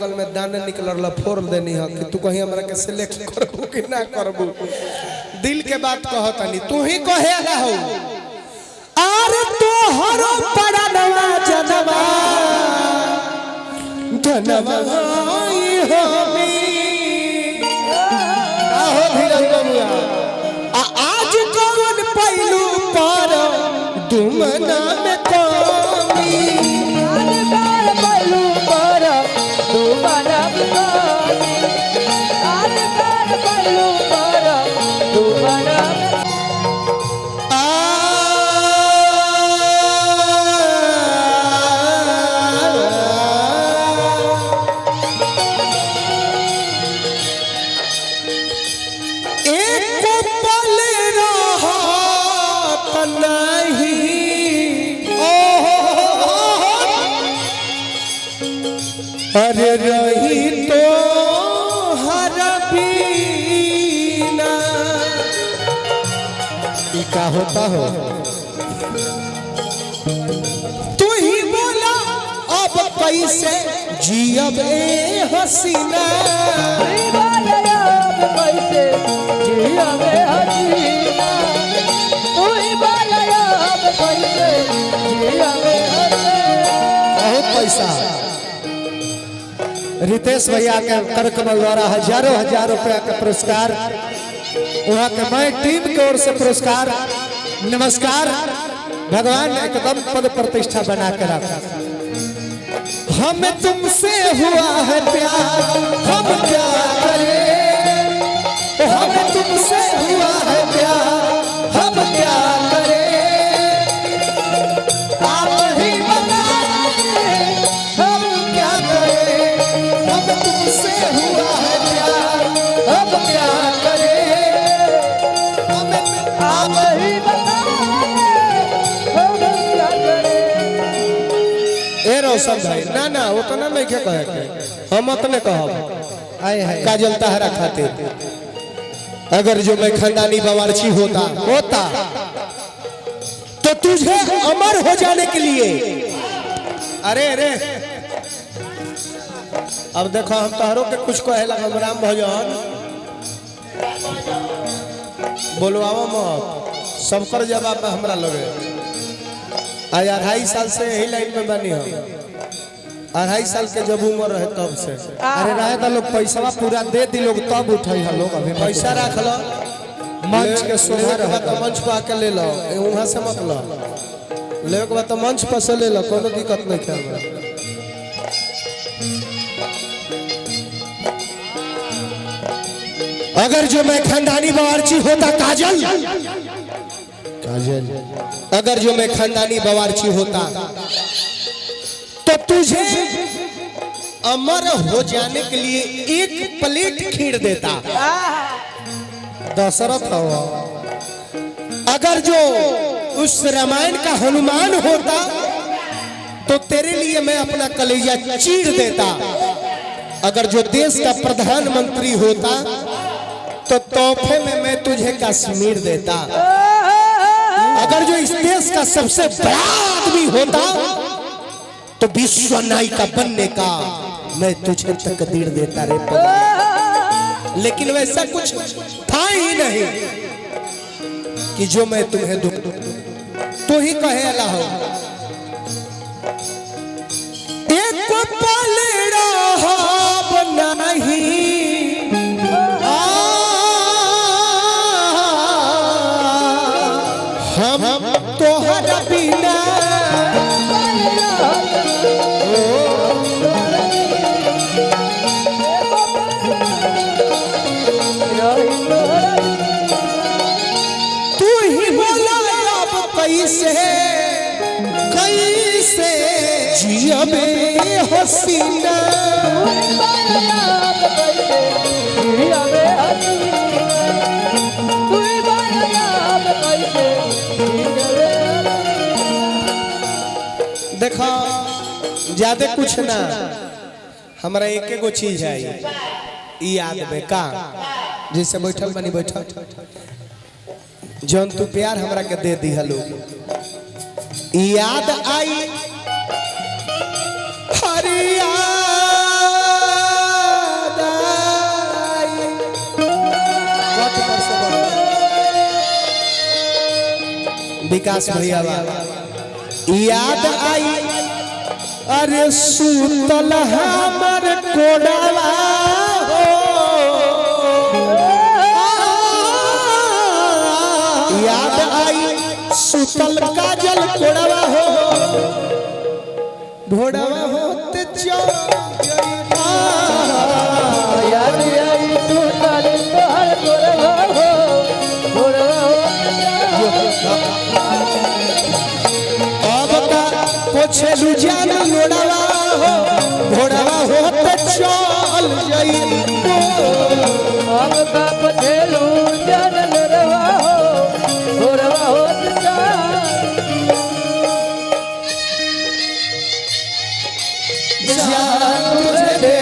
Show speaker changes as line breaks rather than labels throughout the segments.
बगल में दाने निकल फोड़ देनी है कि तू कहीं हमरा के सिलेक्ट करबू कि ना करबू। दिल के बात कहतनी तू ही कहे ना हो आरे तो हरो पड़ा नवा जनवा जनवा हो मी आहो धीरज बबुआ आज कौन पहलू पर दुमना में कमी
आज कौन पहलू पर दुमना में कमी आज कौन पहलू पर दुमना
अरे रही तो हर बीना क्या होता हो तू ही बोला अब कैसे जियब ए हसीना
अब कैसे जियब ए हसीना तू ही बोला अब कैसे जियब ए हसीना।
बहुत पैसा रितेश भैया के कार्यक्रम द्वारा हजारों रुपया का पुरस्कार वहाँ के मैं टीम की ओर से पुरस्कार नमस्कार। भगवान एकदम पद प्रतिष्ठा बना के रखा। हमें तुमसे हुआ है प्यार हम क्या करें हमें तुमसे हुआ है प्यार हम क्या करें आप ही बताइए हम क्या करें हमें तुमसे हुआ है प्यार हम क्या करें हमें
आप ही बताइए हम क्या करें।
ए रोशन भाई ना ना वो तो ना मैं क्या कहे हम अपने कहब आए है काजल तहरा खातिर अगर जो मैं खानदानी बावर्ची होता तो तुझे अमर हो जाने के लिए अरे अरे अब देखो हम तहरों के कुछ कहे लगा राम भजन बोलवावा मत सबकर जवाब में हमरा लगे आज 2.5 साल से यही लाइन में बनी हम 2.5 साल के जब उम्र रहे तब से अरे रहे तो लोग पैसा पूरा दे दी लोग तब उठाई है लोग अभी पैसा रख लो मंच के सुधार तो मंच पर आके ले लो वहां से मत लो ले के बाद तो मंच पर से ले लो कोनो दिक्कत नहीं है। अगर जो मैं खानदानी बावर्ची होता काजल अगर जो मैं खानदानी बावर्ची होता तो तुझे अमर हो जाने के लिए 1 प्लेट खीर देता दशरथ हो। अगर जो उस रामायण का हनुमान होता तो तेरे लिए मैं अपना कलेजा चीर देता। अगर जो देश का प्रधानमंत्री होता तो तोहफे में मैं तुझे कश्मीर देता। अगर जो इस देश का सबसे बड़ा आदमी होता तो विश्व नायिका बनने का मैं तुझे तकदीर देता रे पगला। लेकिन वैसा कुछ था ही नहीं कि जो मैं तुम्हें दूं। तू ही कहे अल्लाह हो एक पल रहा नहीं हम तोहरा बिना तू ही बोला अब कैसे कैसे जियबे हसीना देखो ज्यादा कुछ ना हमारा एक एगो चीज है याद में का जैसे बैठल बनी बैठल जौन तू प्यार हमरा के दे दी हलो याद आई हरिया विकास भैया याद आई अरे सुतल हमर कोड़वा याद आई सुतल काजल कोड़वा हो भोड़वा होते
याद आई तू तल तोहर गोरवा हो गोरवा हो
अब का पोछलू जान लोड़वा हो भोड़वा होते चल जाई
अब का पछेलू जन गोरवा हो गोरवा हो
तुझे दे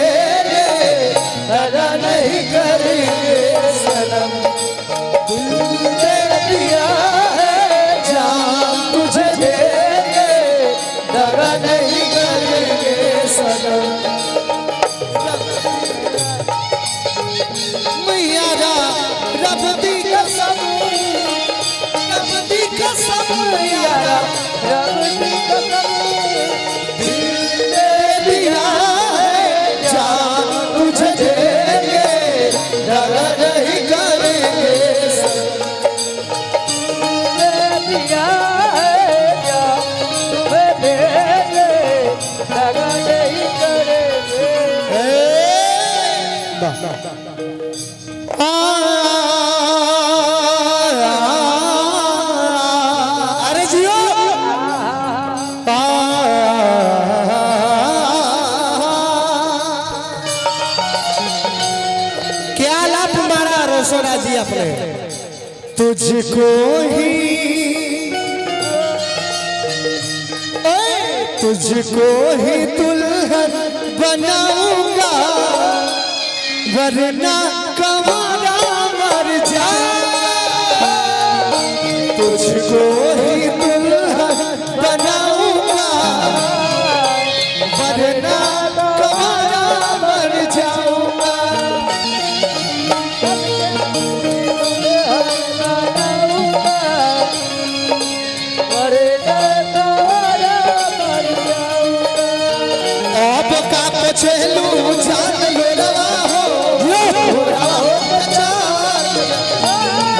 दादा नहीं करेंगे सनम
दे दिया है जान तुझे दे
दादा नहीं करेंगे सनम
मैया रब दी कसम
यारा रब की कसम
दे दिया है जान तुझे देंगे दगा नहीं करेंगे
दिया है क्या तुम्हें देंगे दगा नहीं करेंगे
अरे जियो क्या लाभ मारा रोशोरा जी अपने तुझको ही तुझको ही दुल्हन बनाऊंगा वरना कवारा मर जा तुझको ही दुल्हन बनाऊंगा वरना कवारा मर जाऊंगा आप का पछेलू जान लोड़वा हो भोरा हो चाल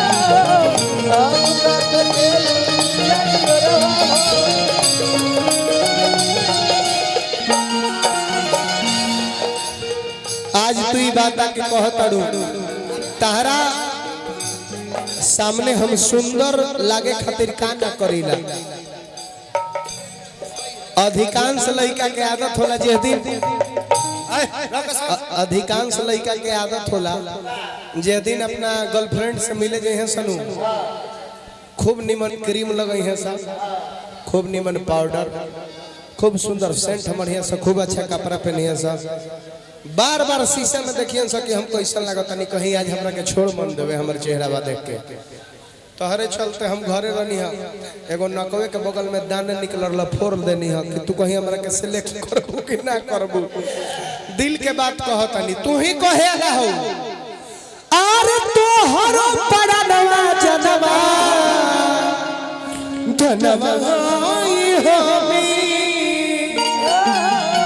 आज तू ई बात के कहतड़ू तारा सामने हम सुंदर लागे खातिर का ना करीला अधिकांश लड़का के आदत होला जे दिन अधिकांश लड़का के आदत होला जे दिन अपना गर्लफ्रेंड से मिले जे हैं सनु खूब निमन क्रीम लगई है सा खूब निमन पाउडर खूब सुंदर सेंट बढ़िया सा खूब अच्छा कपड़ा पहनिए सा बार बार शीशा में देखिए सा कि हम कैसा लागत नहीं कहीं आज हमरा के छोड़ मन देवे हमर चेहरा देख के तोहरे चलते हम घरे रहनी है एगो नकवे के बगल में दाने निकल फोड़ देनी है कि तू कहीं हमरा के सिलेक्ट करबू कि ना करबू दिल के बात कहतनी तू ही कहेला हो अरे तोहरो बड़ा नवा जनवा धनवा ई होबी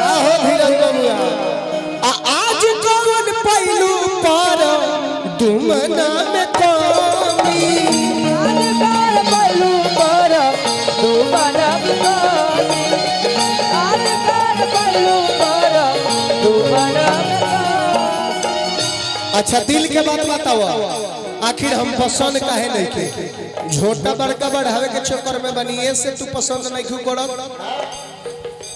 आहो धीरज बबुआ आज कौन पहलू पर दुमना में कमी अच्छा दिल के बात बताओ आखिर हम पसंद काहे नहीं के झोटा बड़का बढ़ावे के चक्कर में बनिए से तू पसंद नहीं क्यों करब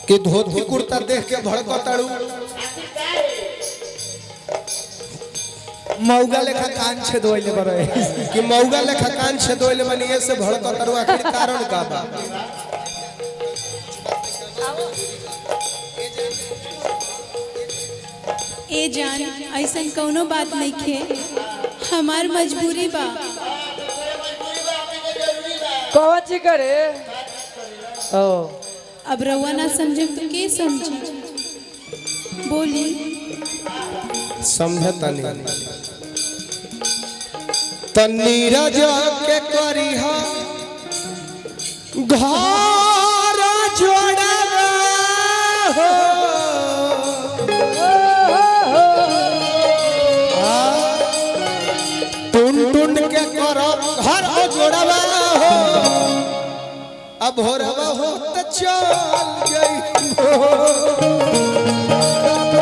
कि धोती कुर्ता देख के भड़कताड़ू मौगा लेखा कान छेदोइले बरे कि मौगा लेखा कान छेदोइले बनिए से भड़कताड़ू आखिर कारण का बा
ए जान ऐसा कौनो बात नहीं खे हमार मजबूरी बा
कौन ची करे ओ
अब रउआ ना समझे तो के समझे बोली
समझता नहीं तन्नीरज के करी हा घर जोड़वा हो टुन टुन के करो घर जोड़वा हो अब भोरवा हो तो चल गई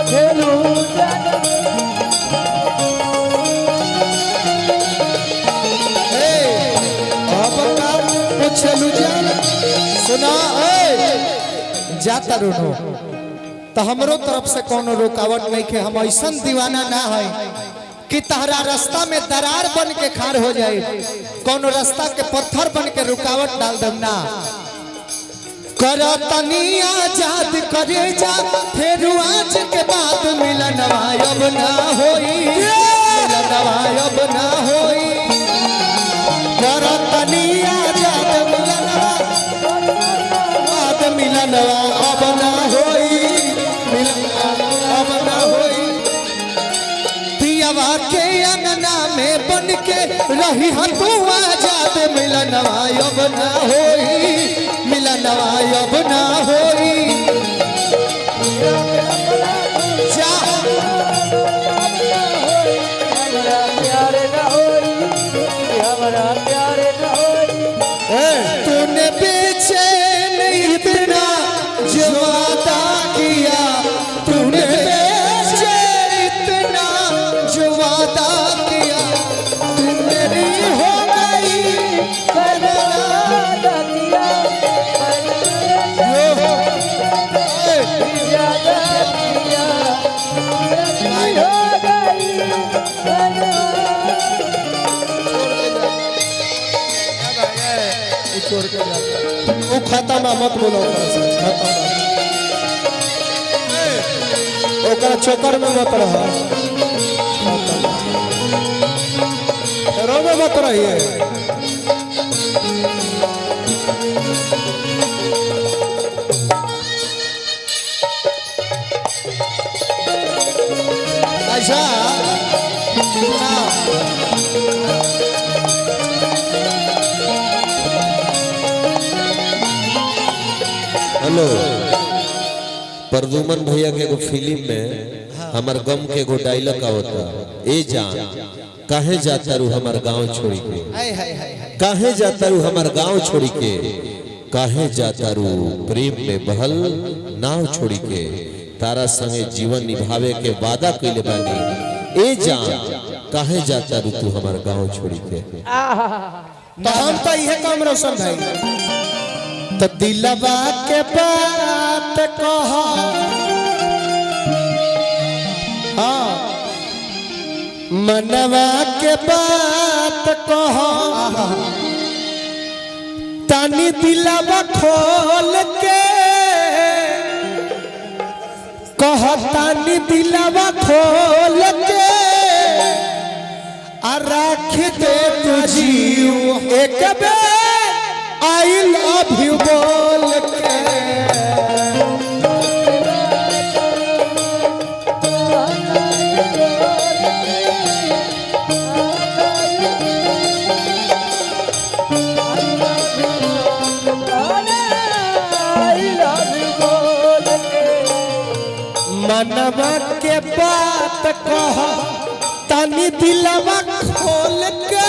खेलू जाना
पूछलू जान सुना जाता रोनो तो हमरो तरफ से कोनो रुकावट नहीं के हम ऐसा दीवाना ना है कि तहरा रास्ता में दरार बन के खार हो जाए कोनो रास्ता के पत्थर बन के रुकावट डाल दम ना कर तनी आजाद करे जा फिर आज के बाद मिलन अब ना होई मिलन अब ना होई कर तनी आजाद मिलन अब ना होई मिलन अब ना होई पियावा के अंगना में बन के रही तू आजाद मिलन अब ना होई मिलन अब ना होई जा
हमारा प्यारे न होई हमारा प्यारे न होई
तूने बेचैन इतना जो वादा किया तूने बेचैन इतना जो वादा किया तू मेरी हो गई
वादा किया वादा किया हो गई
छोड़ के वो खत्म मत बोलो ओकरा चक्कर में मत रह रोवे मत रहिए अच्छा
हेलो प्रदुमन भैया के एगो फिल्म में हमार गम के एगो डायलॉग होता ए जान काहे जाता रू हमार गांव छोड़ी के काहे जाता रू हमार गांव छोड़ी के काहे जाता रू प्रेम में बहल नाव छोड़ी के तारा संगे जीवन निभावे के वादा कइले बानी ए जान काहे जाता रू तू हमार गांव छोड़ी के
तो हम तो यह काम रोशन भाई तो दिलवा के बात कहा हाँ मनवा के बात कहा तानी दिलवा खोल के कहा तानी दिलवा खोल के आ राख दे तुझी एक बेर I love you बोल के मनवा के बात कह तनी दिलवा खोल के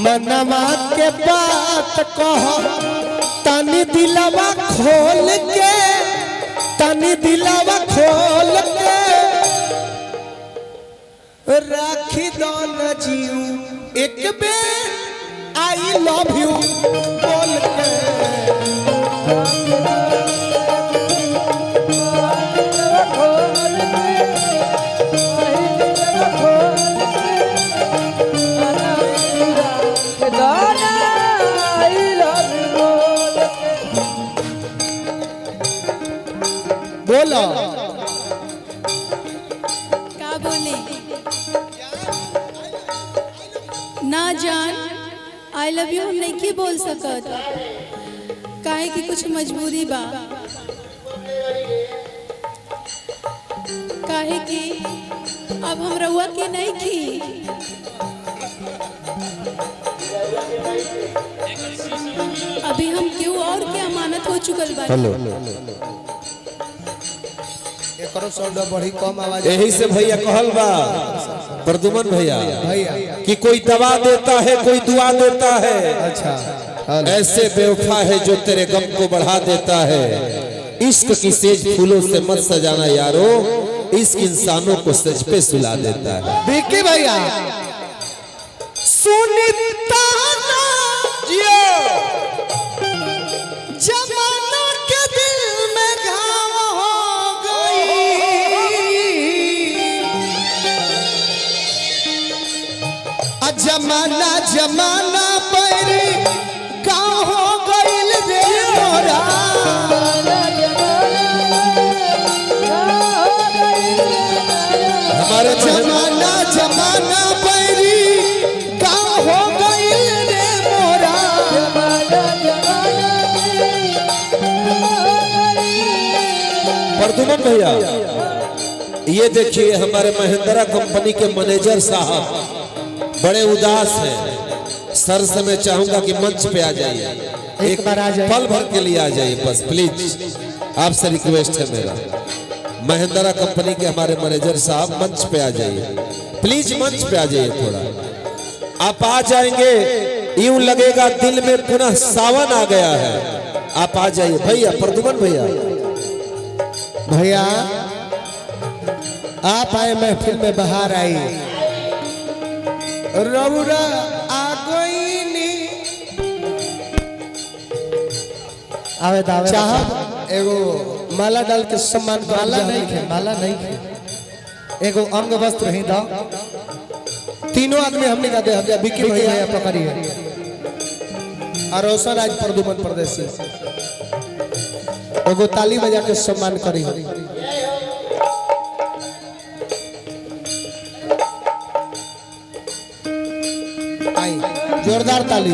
मनवा के बात कह तनी दिलवा खोल के तनी दिलवा खोल के राखी दो न जीव एक बेर आई लव यू बोल के बोलो
का बोले ना जान आई लव यू हम नहीं की बोल सकत काहे कि कुछ मजबूरी बा काहे कि अब हम रउआ के नहीं की जमानत हो चुकल बा।
हेलो
एकरो साउंड बड़ी कम आवाज
यही से भैया कहल बा प्रदुमन भैया
भैया।
कि कोई दवा देता है कोई दुआ देता है,
अच्छा
ऐसे बेवफा है जो तेरे गम को बढ़ा देता है। इश्क की सेज फूलों से मत सजाना यारो, इश्क इंसानों को सज पे सुला देता है।
विक्की भैया सुनीता जमाना के दिल में घाव हो गई, जमाना जमाना पर का हो गईल रे मोरा,
हमारे
जमाना जमाना पर का हो गईल रे मोरा।
प्रदुमन भैया ये देखिए हमारे महिंद्रा कंपनी के मैनेजर साहब बड़े उदास हैं। सर से मैं चाहूंगा कि मंच पे आ जाइए, एक
बार आ जाइए।
पल भर के लिए आ जाइए बस प्लीज, आपसे रिक्वेस्ट है मेरा। महिंद्रा कंपनी के हमारे मैनेजर साहब मंच पे आ जाइए प्लीज, मंच पे आ जाइए थोड़ा। आप आ जाएंगे यूं लगेगा दिल में पुनः सावन आ गया है। आप आ जाइए भैया, प्रदुमन भैया।
भैया आप आए महफिल में बाहर आई, रउरा आ गईनी
आवे दावे
चाहब एगो माला डाल के सम्मान कर।
माला नहीं खे, माला नहीं खे, एगो अंग वस्त्र ही दो।
तीनों आदमी हमने का दे हम विक्की
भैया
भैया
पकड़िए।
और रोशन आज प्रदुमन परदेसी एगो ताली बजा के सम्मान करी। आई जोरदार ताली।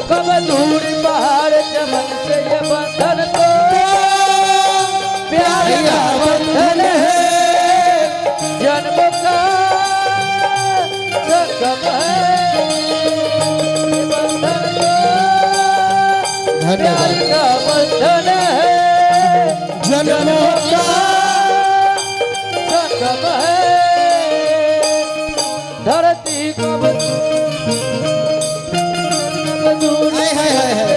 कब दूर पहाड़ चमन से ये बंधन को प्यार का बंधन है, जन्म का संगम है। ये बंधन को प्यार का बंधन है,
जन्मों का
संगम है। धरती कब दूर
हाय हाय हाय हाय।